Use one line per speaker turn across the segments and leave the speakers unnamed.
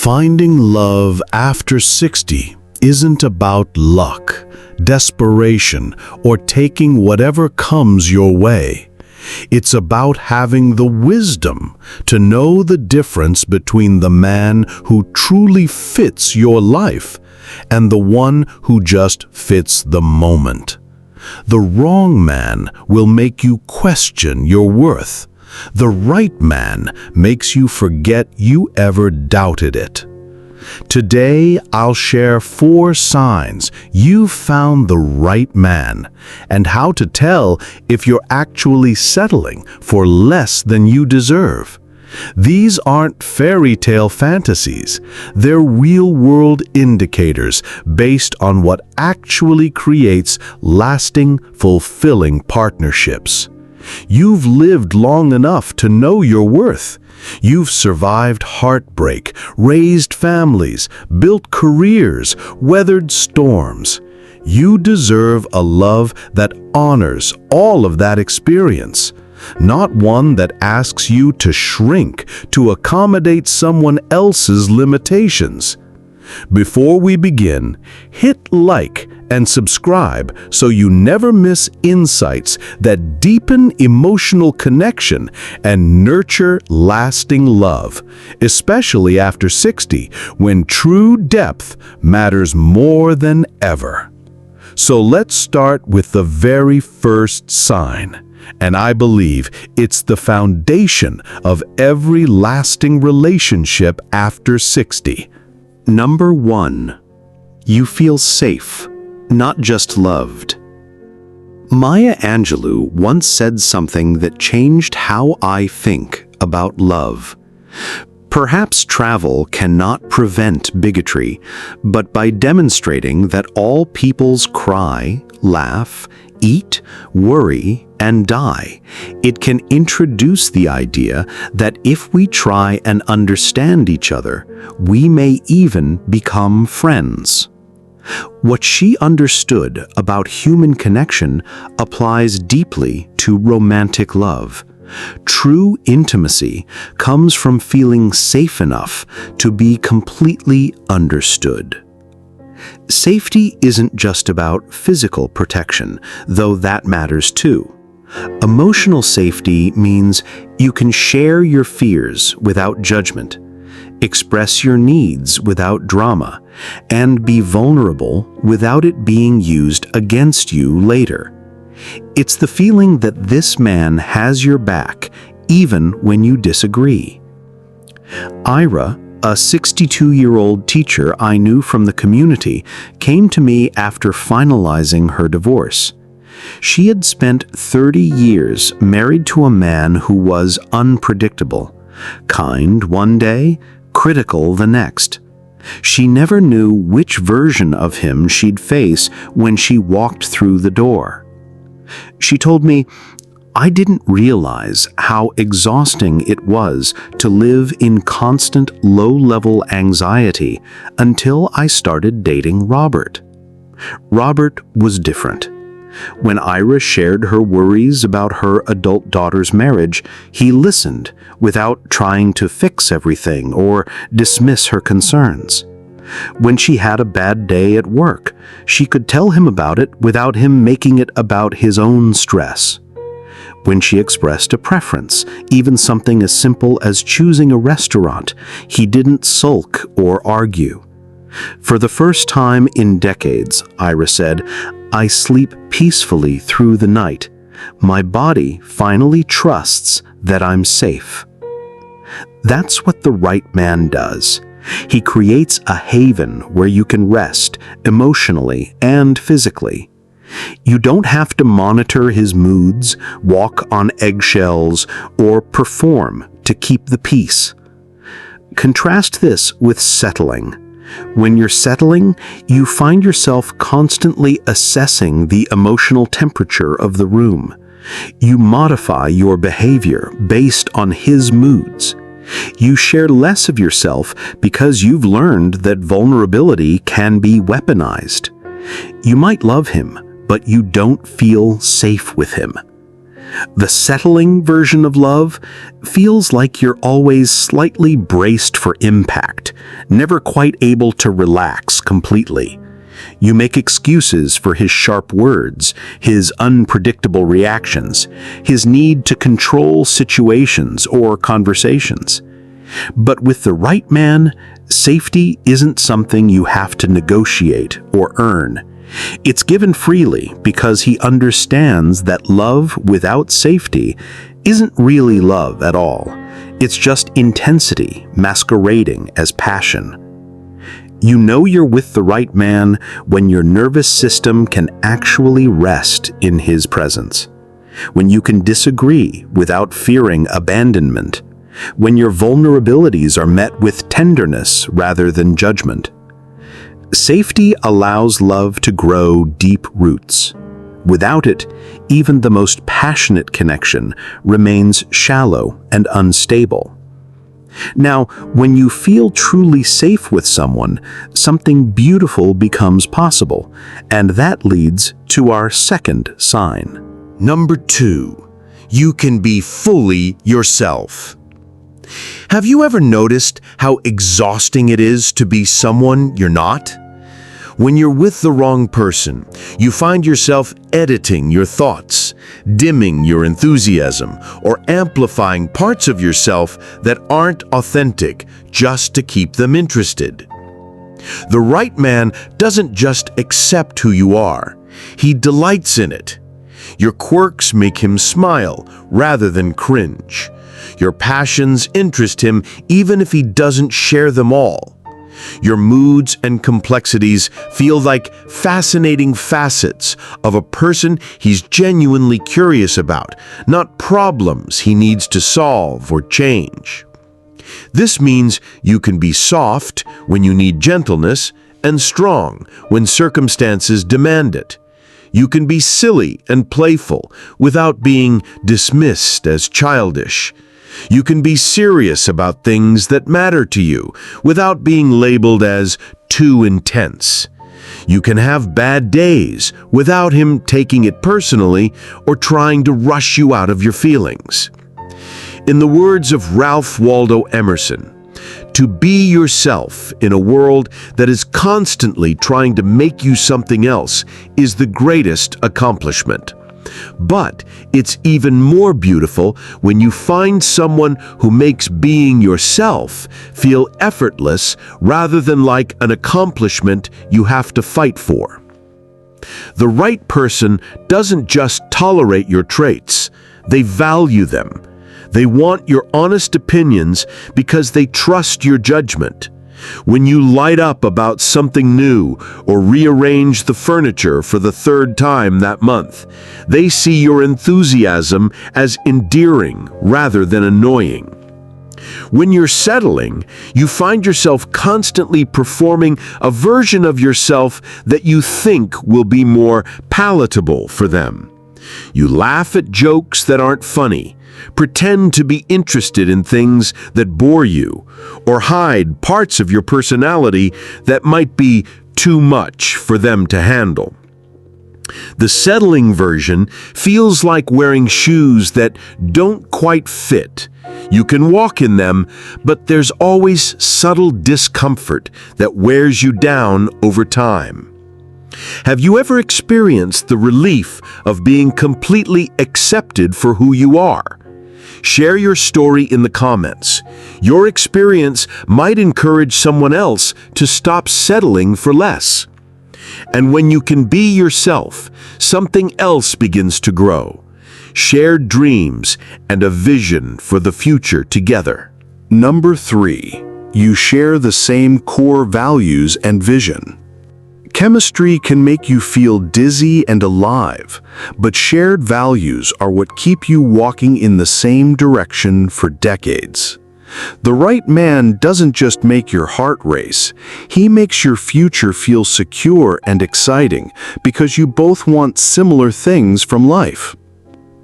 Finding love after 60 isn't about luck, desperation, or taking whatever comes your way. It's about having the wisdom to know the difference between the man who truly fits your life and the one who just fits the moment. The wrong man will make you question your worth. The right man makes you forget you ever doubted it. Today, I'll share 4 signs you've found the right man and how to tell if you're actually settling for less than you deserve. These aren't fairy tale fantasies. They're real-world indicators based on what actually creates lasting, fulfilling partnerships. You've lived long enough to know your worth. You've survived heartbreak, raised families, built careers, weathered storms. You deserve a love that honors all of that experience, not one that asks you to shrink to accommodate someone else's limitations. Before we begin, hit like and subscribe so you never miss insights that deepen emotional connection and nurture lasting love, especially after 60, when true depth matters more than ever. So let's start with the very first sign, and I believe it's the foundation of every lasting relationship after 60.
Number 1. You feel safe, not just loved. Maya Angelou once said something that changed how I think about love. Perhaps travel cannot prevent bigotry, but by demonstrating that all peoples cry, laugh, eat, worry, and die, it can introduce the idea that if we try and understand each other, we may even become friends. What she understood about human connection applies deeply to romantic love. True intimacy comes from feeling safe enough to be completely understood. Safety isn't just about physical protection, though that matters too. Emotional safety means you can share your fears without judgment, express your needs without drama, and be vulnerable without it being used against you later. It's the feeling that this man has your back even when you disagree. Ira, a 62-year-old teacher I knew from the community, came to me after finalizing her divorce. She had spent 30 years married to a man who was unpredictable, kind one day, critical the next. She never knew which version of him she'd face when she walked through the door. She told me, "I didn't realize how exhausting it was to live in constant low-level anxiety until I started dating Robert." Robert was different. When Ira shared her worries about her adult daughter's marriage, he listened without trying to fix everything or dismiss her concerns. When she had a bad day at work, she could tell him about it without him making it about his own stress. When she expressed a preference, even something as simple as choosing a restaurant, he didn't sulk or argue. "For the first time in decades," Ira said, "I sleep peacefully through the night. My body finally trusts that I'm safe." That's what the right man does. He creates a haven where you can rest emotionally and physically. You don't have to monitor his moods, walk on eggshells, or perform to keep the peace. Contrast this with settling. When you're settling, you find yourself constantly assessing the emotional temperature of the room. You modify your behavior based on his moods. You share less of yourself because you've learned that vulnerability can be weaponized. You might love him, but you don't feel safe with him. The settling version of love feels like you're always slightly braced for impact, never quite able to relax completely. You make excuses for his sharp words, his unpredictable reactions, his need to control situations or conversations. But with the right man, safety isn't something you have to negotiate or earn. It's given freely because he understands that love without safety isn't really love at all. It's just intensity masquerading as passion. You know you're with the right man when your nervous system can actually rest in his presence, when you can disagree without fearing abandonment, when your vulnerabilities are met with tenderness rather than judgment. Safety allows love to grow deep roots. Without it, even the most passionate connection remains shallow and unstable. Now, when you feel truly safe with someone, something beautiful becomes possible, and that leads to our second sign.
Number 2, you can be fully yourself. Have you ever noticed how exhausting it is to be someone you're not? When you're with the wrong person, you find yourself editing your thoughts, dimming your enthusiasm, or amplifying parts of yourself that aren't authentic just to keep them interested. The right man doesn't just accept who you are, he delights in it. Your quirks make him smile rather than cringe. Your passions interest him even if he doesn't share them all. Your moods and complexities feel like fascinating facets of a person he's genuinely curious about, not problems he needs to solve or change. This means you can be soft when you need gentleness and strong when circumstances demand it. You can be silly and playful without being dismissed as childish. You can be serious about things that matter to you without being labeled as too intense. You can have bad days without him taking it personally or trying to rush you out of your feelings. In the words of Ralph Waldo Emerson, to be yourself in a world that is constantly trying to make you something else is the greatest accomplishment. But it's even more beautiful when you find someone who makes being yourself feel effortless rather than like an accomplishment you have to fight for. The right person doesn't just tolerate your traits, they value them. They want your honest opinions because they trust your judgment. When you light up about something new or rearrange the furniture for the 3rd time that month, they see your enthusiasm as endearing rather than annoying. When you're settling, you find yourself constantly performing a version of yourself that you think will be more palatable for them. You laugh at jokes that aren't funny, pretend to be interested in things that bore you, or hide parts of your personality that might be too much for them to handle. The settling version feels like wearing shoes that don't quite fit. You can walk in them, but there's always subtle discomfort that wears you down over time. Have you ever experienced the relief of being completely accepted for who you are? Share your story in the comments. Your experience might encourage someone else to stop settling for less. And when you can be yourself, something else begins to grow. Shared dreams and a vision for the future together.
Number 3, you share the same core values and vision. Chemistry can make you feel dizzy and alive, but shared values are what keep you walking in the same direction for decades. The right man doesn't just make your heart race, he makes your future feel secure and exciting because you both want similar things from life.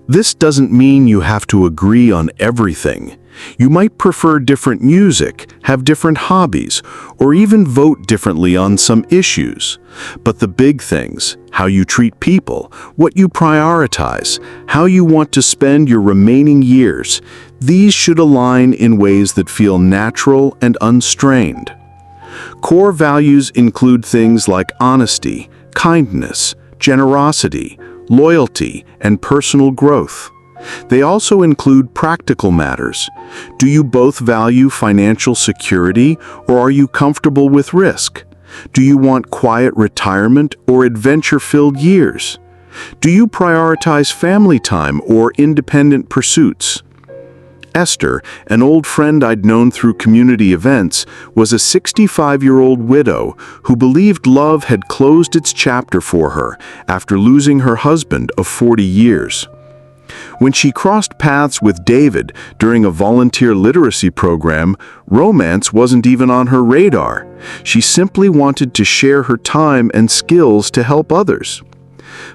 This doesn't mean you have to agree on everything.
You might prefer different music, have different hobbies, or even vote differently on some issues. But the big things, how you treat people, what you prioritize, how you want to spend your remaining years, these should align in ways that feel natural and unstrained. Core values include things like honesty, kindness, generosity, loyalty, and personal growth. They also include practical matters. Do you both value financial security, or are you comfortable with risk? Do you want quiet retirement or adventure-filled years? Do you prioritize family time or independent pursuits? Esther, an old friend I'd known through community events, was a 65-year-old widow who believed love had closed its chapter for her after losing her husband of 40 years. When she crossed paths with David during a volunteer literacy program, romance wasn't even on her radar. She simply wanted to share her time and skills to help others.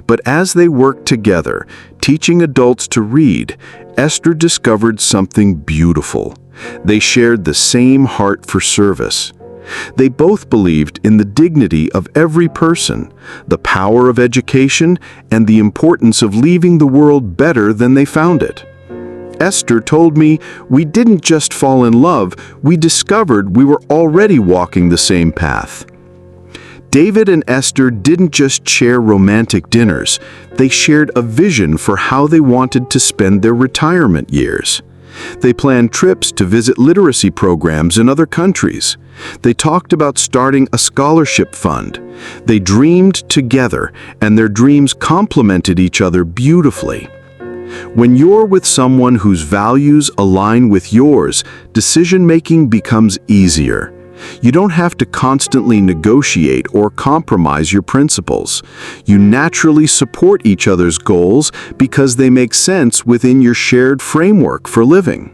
But as they worked together, teaching adults to read, Esther discovered something beautiful. They shared the same heart for service. They both believed in the dignity of every person, the power of education, and the importance of leaving the world better than they found it. Esther told me, "We didn't just fall in love, we discovered we were already walking the same path." David and Esther didn't just share romantic dinners, they shared a vision for how they wanted to spend their retirement years. They planned trips to visit literacy programs in other countries. They talked about starting a scholarship fund. They dreamed together, and their dreams complemented each other beautifully. When you're with someone whose values align with yours, decision-making becomes easier. You don't have to constantly negotiate or compromise your principles. You naturally support each other's goals because they make sense within your shared framework for living.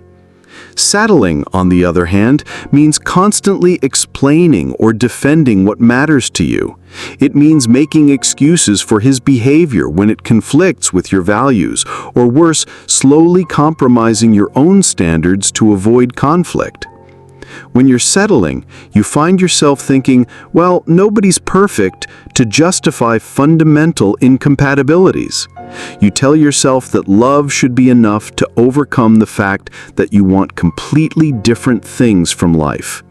Settling, on the other hand, means constantly explaining or defending what matters to you. It means making excuses for his behavior when it conflicts with your values, or worse, slowly compromising your own standards to avoid conflict. When you're settling, you find yourself thinking, well, nobody's perfect, to justify fundamental incompatibilities. You tell yourself that love should be enough to overcome the fact that you want completely different things from life.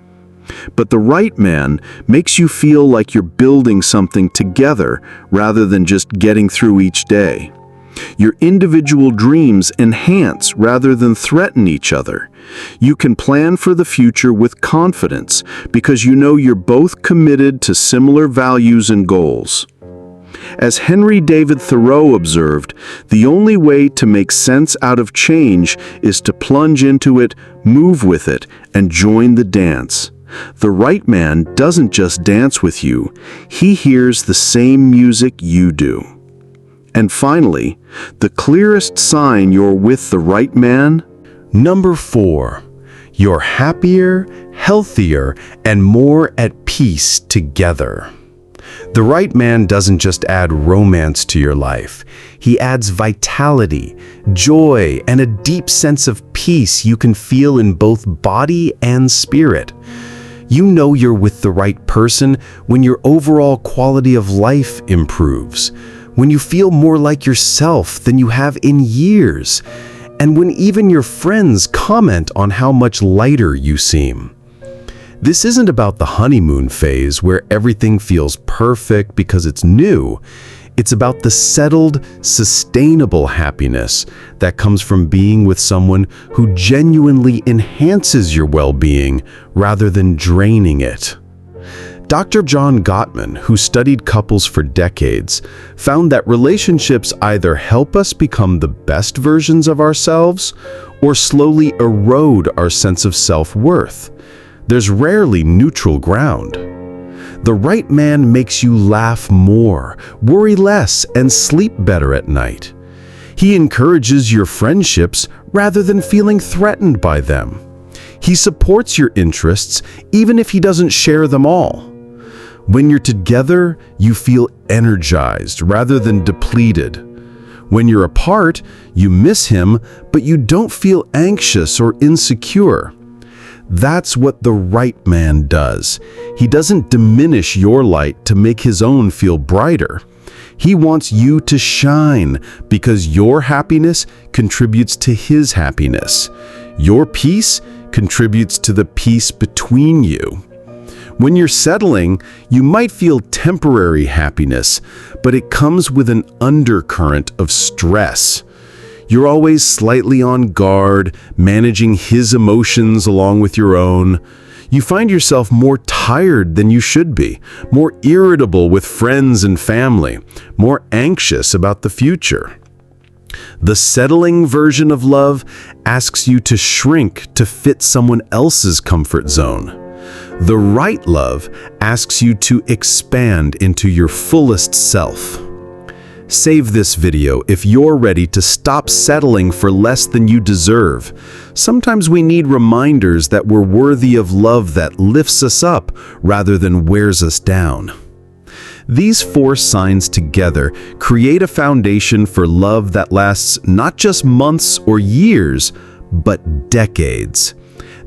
But the right man makes you feel like you're building something together rather than just getting through each day. Your individual dreams enhance rather than threaten each other. You can plan for the future with confidence because you know you're both committed to similar values and goals. As Henry David Thoreau observed, the only way to make sense out of change is to plunge into it, move with it, and join the dance. The right man doesn't just dance with you, he hears the same music you do. And finally, the clearest sign you're with the right man?
Number 4, you're happier, healthier, and more at peace together. The right man doesn't just add romance to your life. He adds vitality, joy, and a deep sense of peace you can feel in both body and spirit. You know you're with the right person when your overall quality of life improves, when you feel more like yourself than you have in years, and when even your friends comment on how much lighter you seem. This isn't about the honeymoon phase where everything feels perfect because it's new. It's about the settled, sustainable happiness that comes from being with someone who genuinely enhances your well-being rather than draining it. Dr. John Gottman, who studied couples for decades, found that relationships either help us become the best versions of ourselves or slowly erode our sense of self-worth. There's rarely neutral ground. The right man makes you laugh more, worry less, and sleep better at night. He encourages your friendships rather than feeling threatened by them. He supports your interests even if he doesn't share them all. When you're together, you feel energized rather than depleted. When you're apart, you miss him, but you don't feel anxious or insecure. That's what the right man does. He doesn't diminish your light to make his own feel brighter. He wants you to shine because your happiness contributes to his happiness. Your peace contributes to the peace between you. When you're settling, you might feel temporary happiness, but it comes with an undercurrent of stress. You're always slightly on guard, managing his emotions along with your own. You find yourself more tired than you should be, more irritable with friends and family, more anxious about the future. The settling version of love asks you to shrink to fit someone else's comfort zone. The right love asks you to expand into your fullest self. Save this video if you're ready to stop settling for less than you deserve. Sometimes we need reminders that we're worthy of love that lifts us up rather than wears us down. These 4 signs together create a foundation for love that lasts not just months or years, but decades.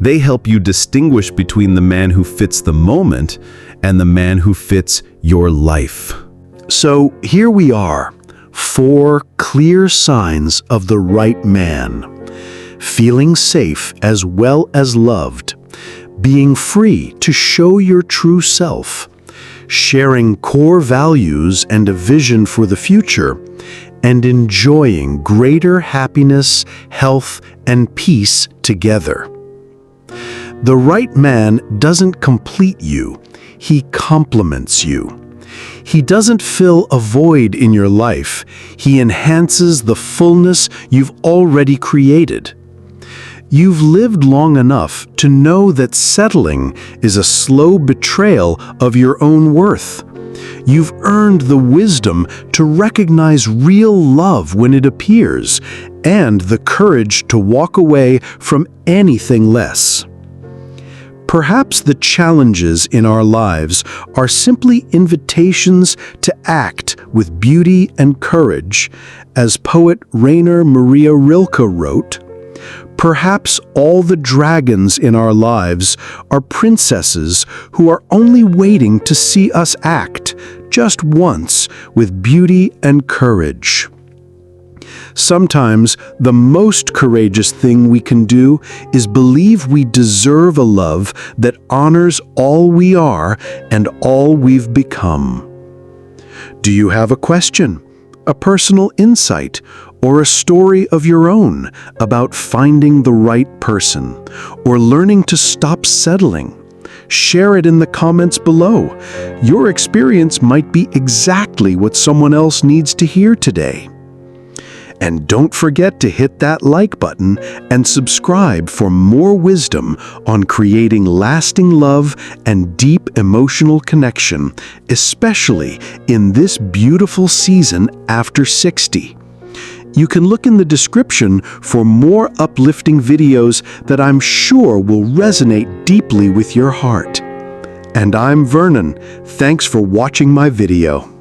They help you distinguish between the man who fits the moment and the man who fits your life.
So here we are, 4 clear signs of the right man. Feeling safe as well as loved, being free to show your true self, sharing core values and a vision for the future, and enjoying greater happiness, health, and peace together. The right man doesn't complete you, he complements you. He doesn't fill a void in your life, he enhances the fullness you've already created. You've lived long enough to know that settling is a slow betrayal of your own worth. You've earned the wisdom to recognize real love when it appears, and the courage to walk away from anything less. Perhaps the challenges in our lives are simply invitations to act with beauty and courage. As poet Rainer Maria Rilke wrote, "Perhaps all the dragons in our lives are princesses who are only waiting to see us act, just once, with beauty and courage." Sometimes the most courageous thing we can do is believe we deserve a love that honors all we are and all we've become. Do you have a question, a personal insight, or a story of your own about finding the right person or learning to stop settling? Share it in the comments below. Your experience might be exactly what someone else needs to hear today. And don't forget to hit that like button and subscribe for more wisdom on creating lasting love and deep emotional connection, especially in this beautiful season after 60. You can look in the description for more uplifting videos that I'm sure will resonate deeply with your heart. And I'm Vernon. Thanks for watching my video.